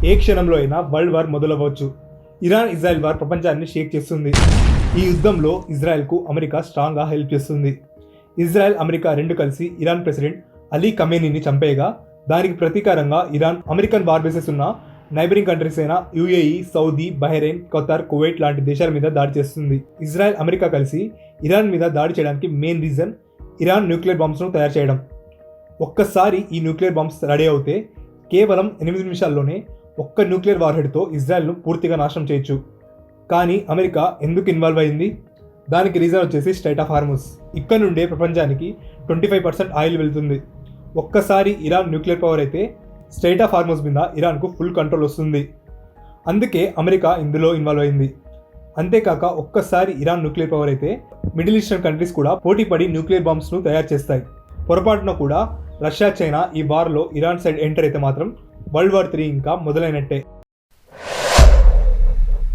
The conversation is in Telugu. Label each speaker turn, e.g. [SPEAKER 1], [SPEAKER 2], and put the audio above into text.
[SPEAKER 1] ఏ క్షణంలో అయినా వరల్డ్ వార్ మొదలవ్వచ్చు. ఇరాన్ ఇజ్రాయెల్ వార్ ప్రపంచాన్ని షేక్ చేస్తుంది. ఈ యుద్ధంలో ఇజ్రాయెల్కు అమెరికా స్ట్రాంగ్గా హెల్ప్ చేస్తుంది. ఇజ్రాయెల్, అమెరికా రెండు కలిసి ఇరాన్ ప్రెసిడెంట్ అలీ ఖమేనీని చంపేయగా దానికి ప్రతీకారంగా ఇరాన్ అమెరికన్ వార్ బేసెస్ ఉన్న నైబరింగ్ కంట్రీస్ అయిన UAE, Saudi, Bahrain, Qatar, Kuwait లాంటి దేశాల మీద దాడి చేస్తుంది. ఇజ్రాయెల్, అమెరికా కలిసి ఇరాన్ మీద దాడి చేయడానికి మెయిన్ రీజన్ ఇరాన్ న్యూక్లియర్ బాంబ్స్ను తయారు చేయడం. ఒక్కసారి ఈ న్యూక్లియర్ బాంబ్స్ రెడీ అవుతే కేవలం 8 నిమిషాల్లోనే ఒక్క న్యూక్లియర్ వార్హెడ్తో ఇజ్రాయెల్ను పూర్తిగా నాశనం చేయొచ్చు. కానీ అమెరికా ఎందుకు ఇన్వాల్వ్ అయింది? దానికి రీజన్ వచ్చేసి స్ట్రైట్ ఆఫ్ హార్ముజ్. ఇక్కడ నుండే ప్రపంచానికి 25% ఆయిల్ వెళ్తుంది. ఒక్కసారి ఇరాన్ న్యూక్లియర్ పవర్ అయితే స్ట్రైట్ ఆఫ్ హార్ముజ్ మీద ఇరాన్కు ఫుల్ కంట్రోల్ వస్తుంది. అందుకే అమెరికా ఇందులో ఇన్వాల్వ్ అయింది. అంతేకాక ఒక్కసారి ఇరాన్ న్యూక్లియర్ పవర్ అయితే మిడిల్ ఈస్టర్న్ కంట్రీస్ కూడా పోటీపడి న్యూక్లియర్ బాంబ్స్ను తయారు చేస్తాయి. పొరపాటున కూడా రష్యా, చైనా ఈ వార్లో ఇరాన్ సైడ్ ఎంటర్ అయితే మాత్రం వరల్డ్ వార్ 3 ఇంకా మొదలైనట్టే.